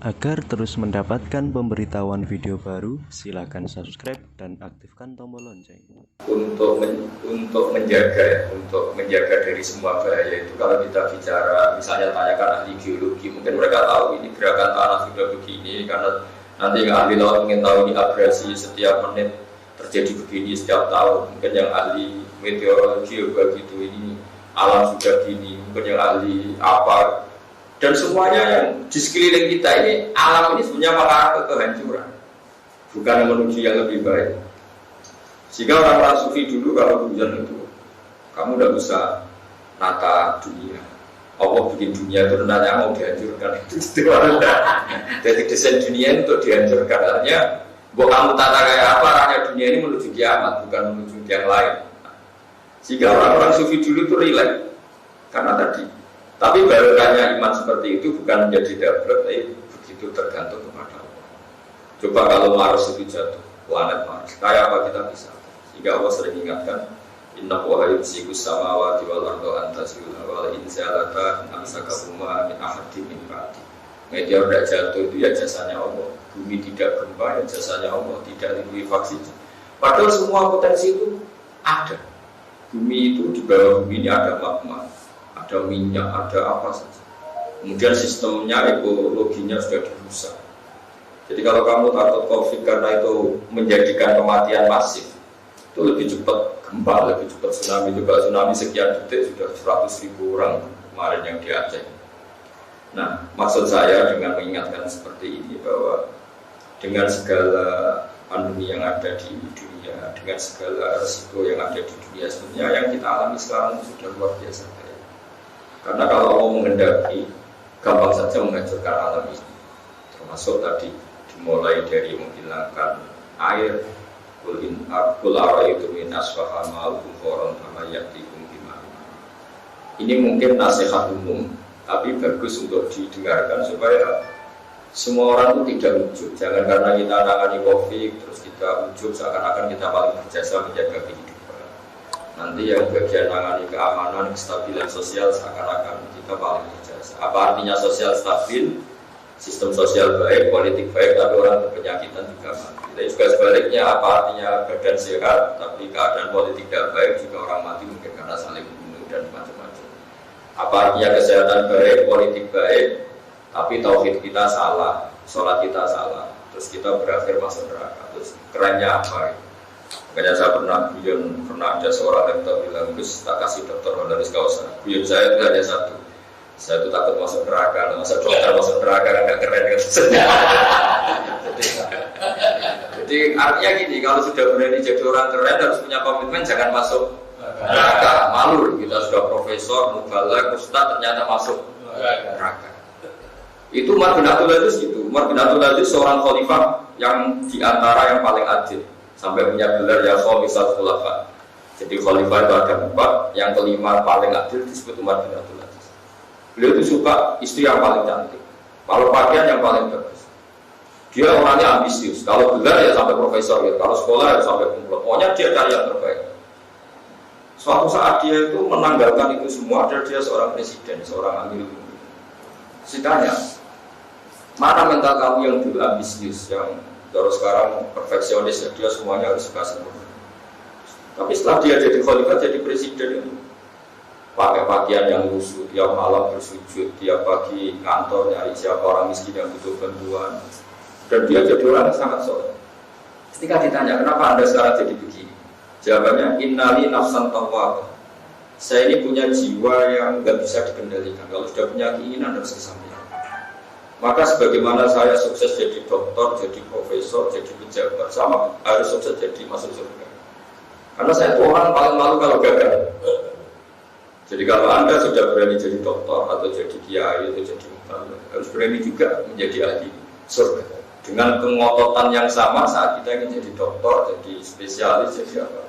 Agar terus mendapatkan pemberitahuan video baru, silakan subscribe dan aktifkan tombol lonceng. Untuk menjaga dari semua bahaya itu, kalau kita bicara misalnya tanyakan ahli geologi, mungkin mereka tahu ini gerakan tanah sudah begini karena nanti ahli laut ingin tahu ini abrasi setiap menit terjadi begini setiap tahun. Mungkin yang ahli meteorologi begitu, ini alam sudah gini, mungkin yang ahli apa. Dan semuanya yang di sekeliling kita ini, alam ini sebenarnya mengarah ke kehancuran, bukan menuju yang lebih baik. Sehingga orang-orang sufi dulu kalau hujan itu, kamu udah bisa nata dunia. Allah bikin dunia itu renanya mau dihancurkan. Jadi desain dunia itu untuk dihancurkan. Artinya, buat kamu tata kayak apa, arahnya dunia ini menuju kiamat, bukan menuju yang lain. Sehingga orang-orang sufi dulu itu rileks, karena tadi. Tapi barokahnya iman seperti itu bukan menjadi dablek, tapi begitu tergantung kepada Allah. Coba kalau Mars itu jatuh, planet Mars, kayak apa kita bisa? Sehingga Allah sering ingatkan, Inna Allaha yumsiku samawati wal arda an tazula wal in zalata amsakahuma min ahadin min ba'di. Meteor tidak jatuh itu ya jasanya Allah. Bumi tidak gempa ya jasanya Allah, tidak likuifaksi. Padahal semua potensi itu ada. Bumi itu di bawah bumi ini ada magma, ada minyak, ada apa saja. Kemudian sistemnya, ekologinya sudah dirusak. Jadi kalau kamu takut COVID karena itu menjadikan kematian masif, itu lebih cepat gempa, lebih cepat tsunami. Juga tsunami sekian detik sudah 100.000 orang kemarin yang di Aceh. Nah, maksud saya dengan mengingatkan seperti ini bahwa dengan segala pandemi yang ada di dunia, dengan segala resiko yang ada di dunia, sebenarnya yang kita alami sekarang sudah luar biasa. Karena kalau Allah menghendaki, gampang saja menghancurkan alam ini. Termasuk tadi dimulai dari menghilangkan air, kul ara'aytum min asfaha ma'akum khoron hamayatikum gimana. Ini mungkin nasihat umum, tapi bagus untuk didengarkan supaya semua orang itu tidak ujub. Jangan karena kita tangani COVID terus kita ujub seakan-akan kita paling berjasa menjaga kehidupan. Nanti yang bagian tangani keamanan, kestabilan sosial seakan-akan kita paling berjasa. Apa artinya sosial stabil? Sistem sosial baik, politik baik, tapi orang berpenyakitan juga mati. Tapi juga sebaliknya, apa artinya badan sehat, tapi keadaan politik tidak baik, juga orang mati mungkin karena saling membunuh dan macam-macam. Apa artinya kesehatan baik, politik baik, tapi tauhid kita salah, sholat kita salah, terus kita berakhir masuk neraka. Terus kerennya apa? Makanya saya pernah ada seorang dokter bilang, Gus, tak kasih dokter honoris causa. Guyon saya itu hanya satu. Saya itu takut masuk neraka, masa dokter masuk neraka kan gak keren kan? Jadi artinya gini, kalau sudah berani jadi orang keren harus punya komitmen jangan masuk neraka. Malu kita sudah profesor, mubalagh, ustaz ternyata masuk neraka. Itu Umar bin Abdul Aziz itu. Umar bin Abdul Aziz seorang khalifah yang diantara yang paling adil. Sampai punya gelar ya khamisat khulafa. Jadi khalifah itu ada 4, yang kelima paling adil disebut Umar bin Abdul Aziz. Beliau itu suka istri yang paling cantik, kalau pakaian yang paling bagus. Dia orangnya ambisius, kalau gelar ya sampai profesor ya, kalau sekolah ya sampai kumlot. Pokoknya dia cari yang terbaik. Suatu saat dia itu menanggalkan itu semua, dan dia seorang presiden, seorang amirul mukminin. Ditanya, mana mental kamu yang dulu ambisius, yang terus sekarang perfeksionis, ya, dia semuanya harus suka sempurna. Tapi setelah dia jadi khalifah, jadi presiden itu pakai pakaian yang lusuh, tiap malam bersujud, tiap pagi kantor nyari siapa orang miskin yang butuh bantuan, dan dia jadi orang yang sangat soleh. Ketika ditanya, kenapa anda sekarang jadi begini? Jawabannya, innali nafsan tawwabah. Saya ini punya jiwa yang nggak bisa dikendalikan. Kalau sudah punya keinginan harus kesampaian. Maka sebagaimana saya sukses jadi dokter, jadi profesor, jadi pejabat, sama harus sukses jadi masuk surga. Karena saya itu orang paling malu kalau gagal. Jadi kalau anda sudah berani jadi dokter atau jadi kiai atau jadi mubalagh, harus berani juga menjadi ahli surga. Dengan kengototan yang sama saat kita ingin jadi dokter, jadi spesialis, jadi apa.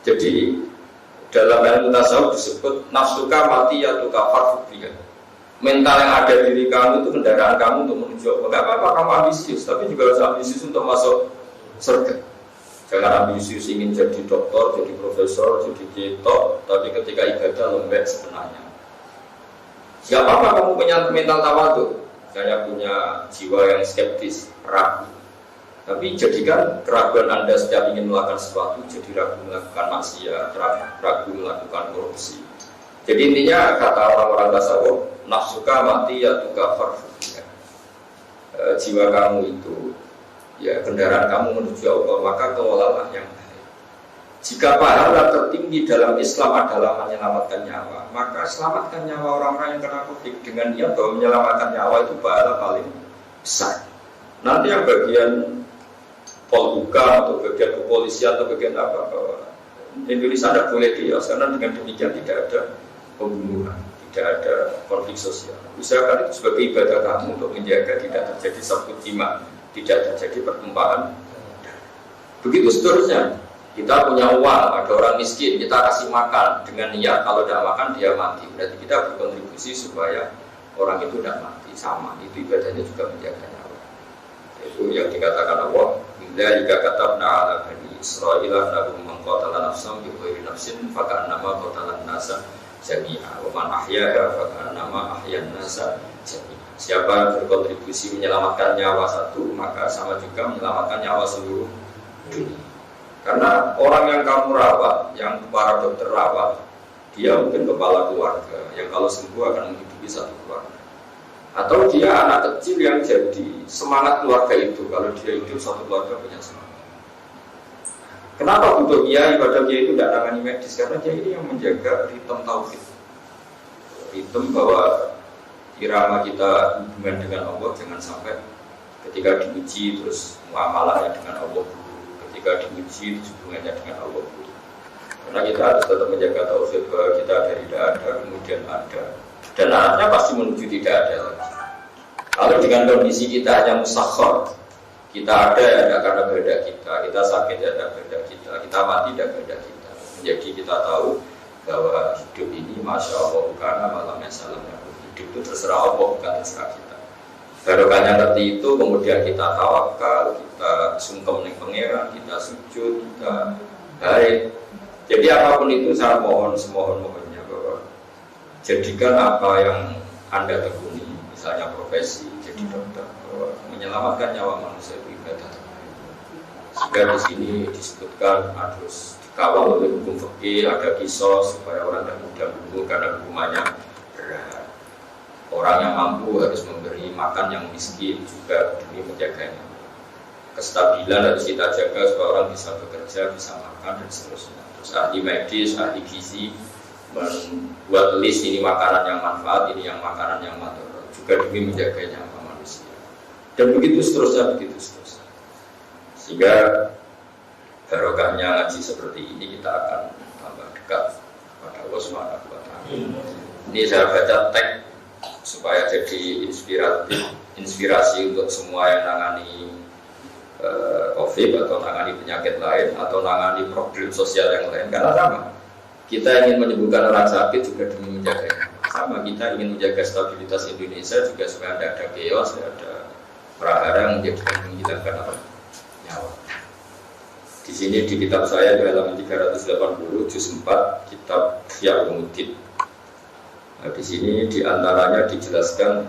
Jadi dalam ilmu tasawuf disebut nafsuka mati ya tukafar fubriya. Mental yang ada di diri kamu itu kendaraan kamu untuk menuju apa? Enggak apa-apa kamu ambisius, tapi juga harus ambisius untuk masuk surga. Jangan ambisius ingin jadi dokter, jadi profesor, jadi ketok, tapi ketika ibadah lembek sebenarnya. Siapa kamu punya mental tawadhu? misalnya punya jiwa yang skeptis, ragu. Tapi jadikan keraguan Anda setiap ingin melakukan sesuatu, jadi ragu melakukan maksiat, ragu melakukan korupsi. Jadi intinya kata orang-orang tasawuf, nafsuka mati ya tukafar. Jiwa kamu itu, ya kendaraan kamu menuju Allah, maka kelolalah yang baik. Jika pahala tertinggi dalam Islam adalah menyelamatkan nyawa, maka selamatkan nyawa orang-orang yang kena COVID dengan niat bahwa menyelamatkan nyawa itu pahala paling besar. Nanti yang bagian polhukam atau bagian kepolisian atau bagian apa, bahwa Indonesia tidak boleh kios karena dengan demikian tidak ada pembunuhan, tidak ada konflik sosial. Usahakan itu sebagai ibadah kamu untuk menjaga tidak terjadi sabut jima, tidak terjadi pertumpahan. Begitu seterusnya. Kita punya uang, ada orang miskin, kita kasih makan dengan niat kalau tidak makan dia mati. Berarti kita berkontribusi supaya orang itu tidak mati. Sama, itu ibadahnya juga menjaga nyawa. Itu yang dikatakan Allah. Bila jika katabna ala bani Israil nahum man qatala nafsan bi ghairi nafsin fa ka'annama qatala an-nasa jami'a wa man ahyaha fa ka'annama ahyan nasa jami'a. Siapa yang berkontribusi menyelamatkan nyawa satu, maka sama juga menyelamatkan nyawa seluruh dunia. Karena orang yang kamu rawat, yang para dokter rawat, dia mungkin kepala keluarga yang kalau sembuh akan menghidupi satu keluarga. Atau dia anak kecil yang jadi semangat keluarga itu kalau dia hidup satu keluarga punya semangat. Kenapa butuh kiai? Padahal kiai itu tidak tangani medis, karena dia ini yang menjaga ritme tauhid, ritme bahwa irama kita hubungan dengan Allah jangan sampai ketika diuji terus muamalahnya dengan Allah. Ketika diuji hubungannya dengan Allah, karena kita harus tetap menjaga tauhid bahwa kita dari tidak ada kemudian ada, dan arahnya pasti menuju tidak ada lagi. Kalau dengan kondisi kita hanya musakhkhar, kita ada ya ada karena kehendak kita sakit ya ada kehendak kita mati ya kehendak kita. Jadi kita tahu bahwa hidup ini masya Allah karena malamnya salamnya hidup itu terserah Allah bukan terserah kita. Barokahnya ngerti itu, kemudian kita tawakal, kita sungkem ning pangeran, kita sujud, kita baik. Jadi apapun itu saya mohon semohon-mohonnya bahwa jadikan apa yang Anda tekuni, misalnya profesi, jadi dokter, bahwa menyelamatkan nyawa manusia itu ibadah terbaik. Sehingga di sini disebutkan harus dikawal oleh hukum fikih, ada kisos supaya orang tidak mudah bunuh karena hukumannya berat. Orang yang mampu harus memberi makan yang miskin juga demi menjaganya. Kestabilan harus kita jaga supaya orang bisa bekerja, bisa makan dan seterusnya. Terus ahli medis, ahli gizi membuat list ini makanan yang manfaat, ini yang makanan yang mudarat juga demi menjaga nyawa manusia. Dan begitu seterusnya, begitu seterusnya. Sehingga barokahnya ngaji seperti ini kita akan tambah dekat pada Allah Subhanahu wa Ta'ala. Ini saya baca teks supaya jadi inspirasi untuk semua yang nangani COVID atau nangani penyakit lain atau nangani problem sosial yang lain. Karena sama, kita ingin menyembuhkan orang sakit juga demi menjaga. Sama, kita ingin menjaga stabilitas Indonesia juga supaya tidak ada chaos, tidak ada prahara yang menjadikan menghilangkan nyawa. Di sini di kitab saya di halaman 380 juz 4 kitab Ihya Ulumuddin. Nah, di sini diantaranya dijelaskan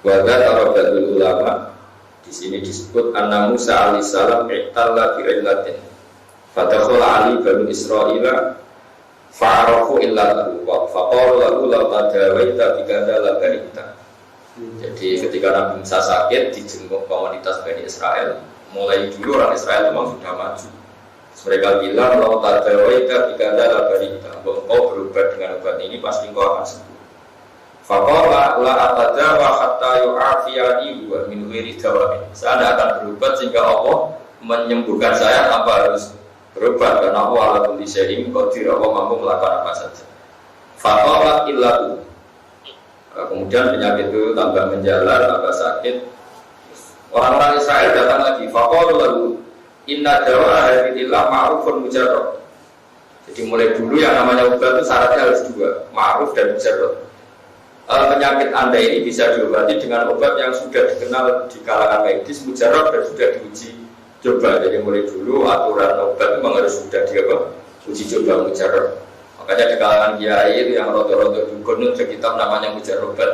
wada tarobatul ulama. Di sini disebut anna Musa alaihissalam iktalla bi'illatin fadakhala ali banu Israila fa'arafu illa lahu faqalu lahu law tadawaita bikada la barita. Jadi ketika Nabi Musa sakit dijenguk komunitas Bani Israel, mulai dulu orang Israel memang sudah maju. Mereka bilang law tadawaita bikada la barita, engkau berobat dengan obat ini pasti engkau akan sembuh. Faqala la atadawa hatta yu'afiyani wa min ghairi dawain. Saya tidak akan berobat sehingga Allah menyembuhkan saya tanpa harus berobat, karena Allah ala kulli syai'in qadir, Allah mampu melakukan apa saja. Faqala illahu. Kemudian penyakit itu tambah menjalar, tambah sakit. Orang-orang Israel datang lagi. Faqala lahu inna dawa hadillah ma'rufun mujarrad. Jadi mulai dulu yang namanya obat itu syaratnya harus dua, ma'ruf dan mujarrad. Penyakit Anda ini bisa diobati dengan obat yang sudah dikenal di kalangan medis, mujarrad dan sudah diuji coba. Jadi mulai dulu aturan obat memang harus sudah diuji coba mujarrad. Makanya di kalangan kiai itu yang rodo-rodo dukun itu kitab namanya Mujarrobat.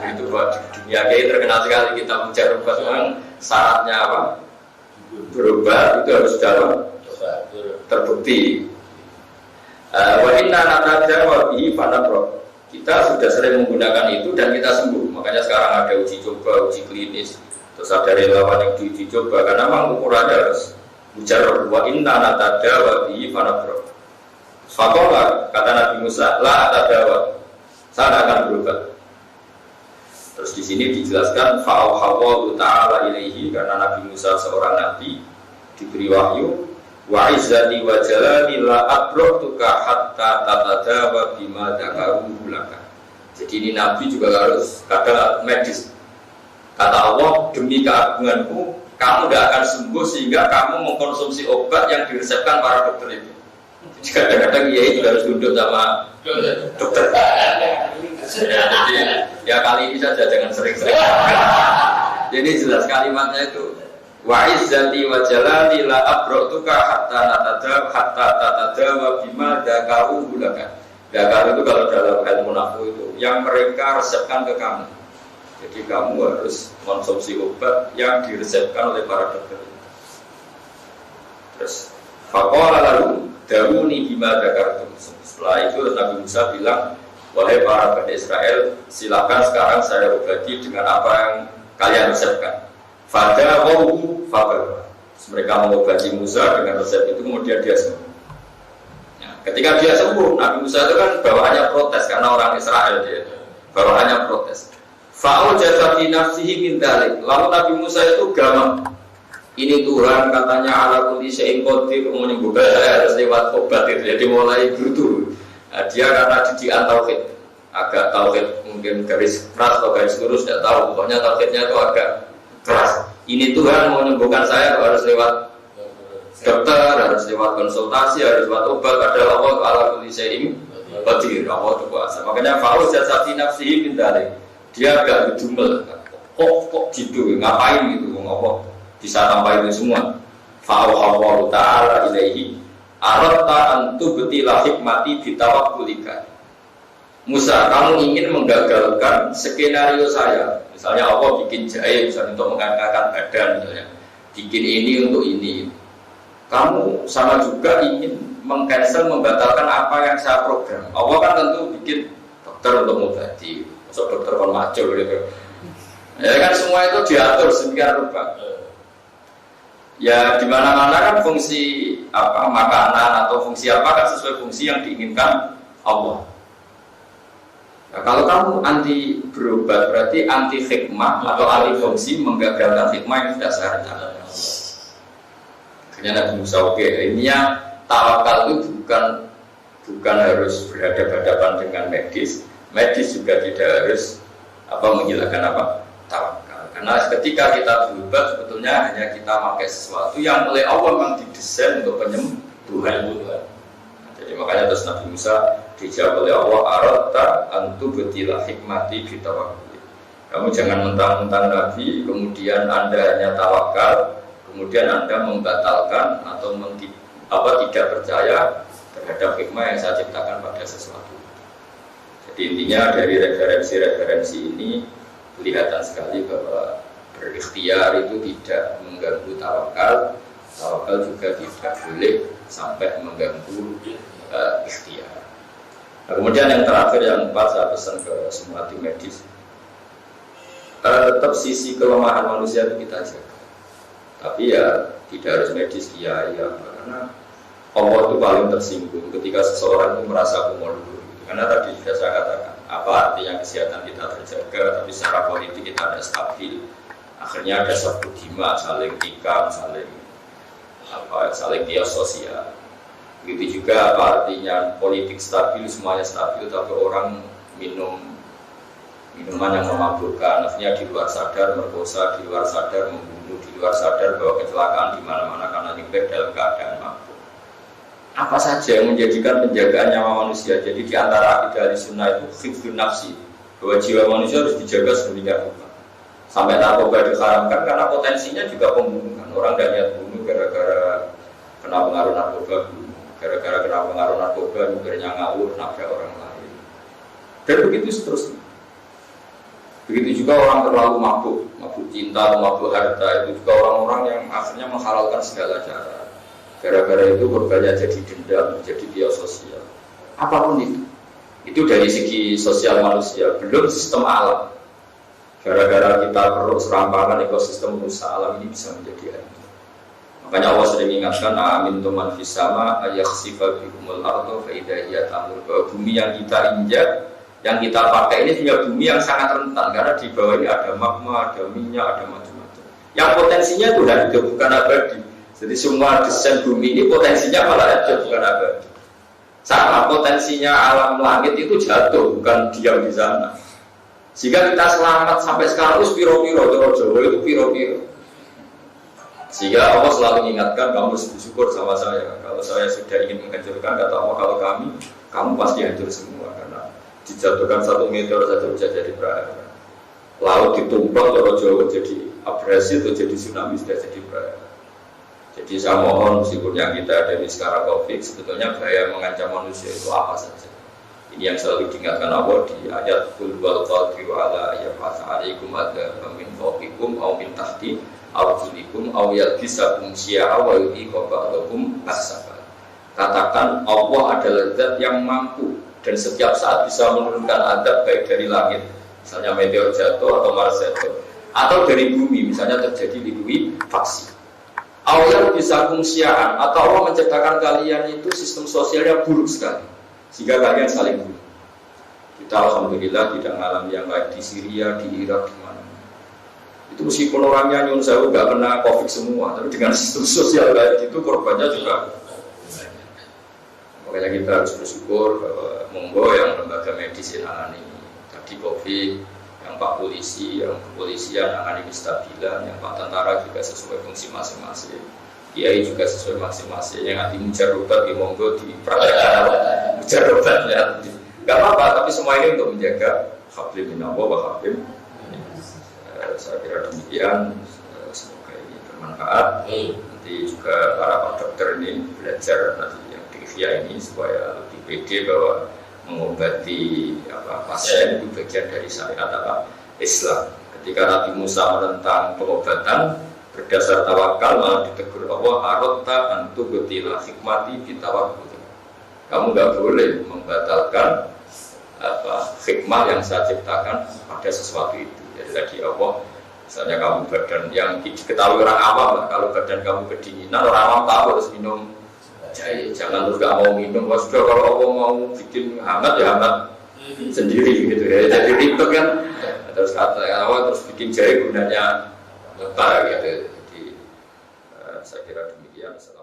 Itu buat dunia kiai terkenal sekali kitab Mujarrobat. Memang syaratnya apa? Berubah itu harus dalam terbukti. Wa inna nataja wa bihi fanabro. Kita sudah sering menggunakan itu dan kita sembuh. Makanya sekarang ada uji coba, uji klinis. Terus ada relawan yang diuji coba karena memang ukurannya harus mujarrab. Wa inna nataja wa bihi fanabro. Fakola kata Nabi Musa, la atadawa, saya akan berubah. Terus di sini dijelaskan fa'auhawallahu ta'ala ilaihi karena Nabi Musa seorang nabi diberi wahyu wa izzati wa jalali la abratuka hatta tatadawa bima dakaru laka. Jadi ini nabi juga harus kadang medis. Kata Allah, demi keagunganku kamu tidak akan sembuh sehingga kamu mengkonsumsi obat yang diresepkan para dokter itu. Jadi kadang-kadang ya juga harus duduk sama dokter. Jadi ya kali ini saja jangan sering-sering. Jadi jelas kalimatnya itu wa izzati wa jalali la abratuka hatta tatada wa bima dakaru laka. Dakar itu kalau dalam ilmu nafsu itu yang mereka resepkan ke kamu. Jadi kamu harus konsumsi obat yang diresepkan oleh para dokter. Terus faqala lalu dawuni bima dakartum. Setelah itu Nabi Musa bilang, wahai para Bani Israel, silakan sekarang saya obati dengan apa yang kalian resepkan. Fada wahu fabar. Mereka mengobati Musa dengan resep itu, kemudian dia sembuh. Nah, ketika dia sembuh, Nabi Musa itu kan bawaannya protes karena orang Israel dia bawaannya protes. Fa'ul jasadi nafsihi min dalik. Lalu Nabi Musa itu gamang. Ini Tuhan katanya ala kulli syai'in qadir menyembuhkan saya harus lewat obat itu. Jadi mulai brutu. Nah, dia karena didikan tauhid. Agak tauhid mungkin garis keras atau garis lurus tidak tahu. Pokoknya tauhidnya itu agak keras. Ini Tuhan mau menyembuhkan saya harus lewat dokter, harus lewat konsultasi, harus lewat obat. Adalah Allah ala kulli syai'in qadir. Allah itu kuasa. Makanya fa'ul jasadi nafsihi min dalik. Dia agak gedumel. Kok gitu ngapain gitu ngomong bisa tambah itu semua. Fa'auhallahu ta'ala ilaihi aratta antu betila hikmati bitawakkulika. Musa, kamu ingin menggagalkan skenario saya. Misalnya Allah bikin jahe misalnya untuk mengangkat badan misalnya. Bikin ini untuk ini. Kamu sama juga ingin mengcancel, membatalkan apa yang saya program. Allah kan tentu bikin dokter untuk mengobati. Masuk dokter kon macul gitu. Ya kan semua itu diatur sedemikian rupa. Ya di mana-mana kan fungsi apa makanan atau fungsi apa kan sesuai fungsi yang diinginkan Allah. Nah, kalau kamu anti berobat berarti anti hikmah atau anti fungsi menggagalkan hikmah yang sudah saya rencanakan. Akhirnya Nabi Musa intinya tawakal itu bukan harus berhadapan-hadapan dengan medis juga tidak harus menghilangkan tawakal. Karena ketika kita berobat sebetulnya hanya kita pakai sesuatu yang oleh Allah memang didesain untuk penyembuhan. Jadi makanya terus Nabi Musa dijawab oleh Allah aratta antu betila hikmati bitawakkul. Kamu jangan mentang-mentang Nabi kemudian Anda hanya tawakal, kemudian Anda membatalkan atau tidak percaya terhadap hikmah yang saya ciptakan pada sesuatu. Jadi intinya dari referensi ini kelihatan sekali bahwa berikhtiar itu tidak mengganggu tawakal juga tidak boleh sampai mengganggu ikhtiar. Nah, kemudian yang terakhir yang keempat saya pesan ke semua tim medis, tetap sisi kelemahan manusia itu kita jaga. Tapi ya tidak harus medis kiai karena Allah itu paling tersinggung ketika seseorang itu merasa kumul. Karena tadi sudah saya katakan apa artinya kesehatan kita terjaga, tapi secara politik kita ada stabil. Akhirnya ada satu dima, saling tikam, saling kios sosial. Begitu juga apa artinya politik stabil, semuanya stabil, tapi orang minum minuman yang memabukkan, akhirnya di luar sadar merkosa, di luar sadar membunuh, di luar sadar bahwa kecelakaan di mana-mana karena nyepet dalam keadaan mabuk. Apa saja yang menjadikan penjagaan nyawa manusia. Jadi di antara akidah Ahlussunnah itu hifdzun nafsi, bahwa jiwa manusia harus dijaga sedemikian rupa. Sampai narkoba diharamkan karena potensinya juga pembunuhan. Orang tidak niat bunuh gara-gara kena pengaruh narkoba bunuh. gara-gara kena pengaruh narkoba, akhirnya ngawur, nabrak orang lain. Dan begitu seterusnya. Begitu juga orang terlalu mabuk cinta atau mabuk harta, itu juga orang-orang yang akhirnya menghalalkan segala cara. Gara-gara itu korbannya jadi dendam, jadi biaya sosial. Apapun itu dari segi sosial manusia, belum sistem alam. Gara-gara kita perlu serampangan ekosistem rusak alam ini bisa menjadi hancur. Makanya Allah sering ingatkan, amin tuman fisama ayakhsifa bikumul ardo faidahiyat amur, bahwa bumi yang kita injak, yang kita pakai ini punya bumi yang sangat rentan karena di bawah ini ada magma, ada minyak, ada macam-macam. Yang potensinya itu sudah hidup, bukan abadi. Jadi semua desain bumi ini potensinya malah ada, bukan abadi. Sama potensinya alam langit itu jatuh, bukan diam di sana. Sehingga kita selamat sampai sekarang itu piro-piro, Jawa itu piro-piro. Sehingga Allah selalu mengingatkan kamu bersyukur sama saya. Kalau saya sudah ingin menghancurkan, kata Allah, kalau kamu pasti hancur semua karena dijatuhkan satu meteor saja bisa jadi perairan. Laut ditumpah Jawa jadi abrasi atau jadi tsunami sudah jadi perairan. Jadi saya mohon meskipun yang kita ada di sekarang COVID, sebetulnya bahaya mengancam manusia itu apa saja. Ini yang selalu diingatkan Allah di ayat Qul wal qadiru ala ayyafasa alaikum adzaba min fawqikum aw min tahti arjulikum aw yalbisakum syi'a wa yuhiqa ba'dakum as-sabat. Katakan Allah adalah zat yang mampu dan setiap saat bisa menurunkan azab baik dari langit, misalnya meteor jatuh atau Mars jatuh, atau dari bumi, misalnya terjadi likuifaksi. Allah bisa fungsian atau Allah menciptakan kalian itu sistem sosialnya buruk sekali sehingga kalian saling bunuh. Kita alhamdulillah tidak mengalami yang lain di Syria, di Irak, di mana. Itu meskipun orangnya nyun sewu nggak kena COVID semua, tapi dengan sistem sosial kayak gitu korbannya juga. Makanya kita harus bersyukur bahwa monggo yang lembaga medis yang menangani tadi COVID, yang Pak Polisi, yang kepolisian menangani kestabilan, yang Pak Tentara juga sesuai fungsi masing-masing, Kiai juga sesuai masing-masing, yang nanti mujarobat di monggo di praktekkan mujarobatnya, nggak apa-apa, tapi semua ini untuk menjaga hablim minallah wa hablim. Saya kira demikian, semoga ini bermanfaat. Nanti juga para Pak Dokter ini belajar nanti ini supaya lebih pede bahwa mengobati pasien itu bagian dari syariat Islam. Ketika Nabi Musa menentang pengobatan berdasar tawakal, malah ditegur Allah, arota antu betila hikmati bitawakul. Kamu nggak boleh membatalkan hikmah yang saya ciptakan pada sesuatu itu. Jadi tadi Allah, misalnya kamu badan yang diketahui orang awam, kalau badan kamu kedinginan, orang awam tahu harus minum jahe, jangan terus gak mau minum. Sudah kalau Allah mau bikin hangat ya hangat sendiri gitu ya. Jadi ribet kan. Terus kata awal terus bikin jahe gunanya apa gitu. Jadi saya kira demikian.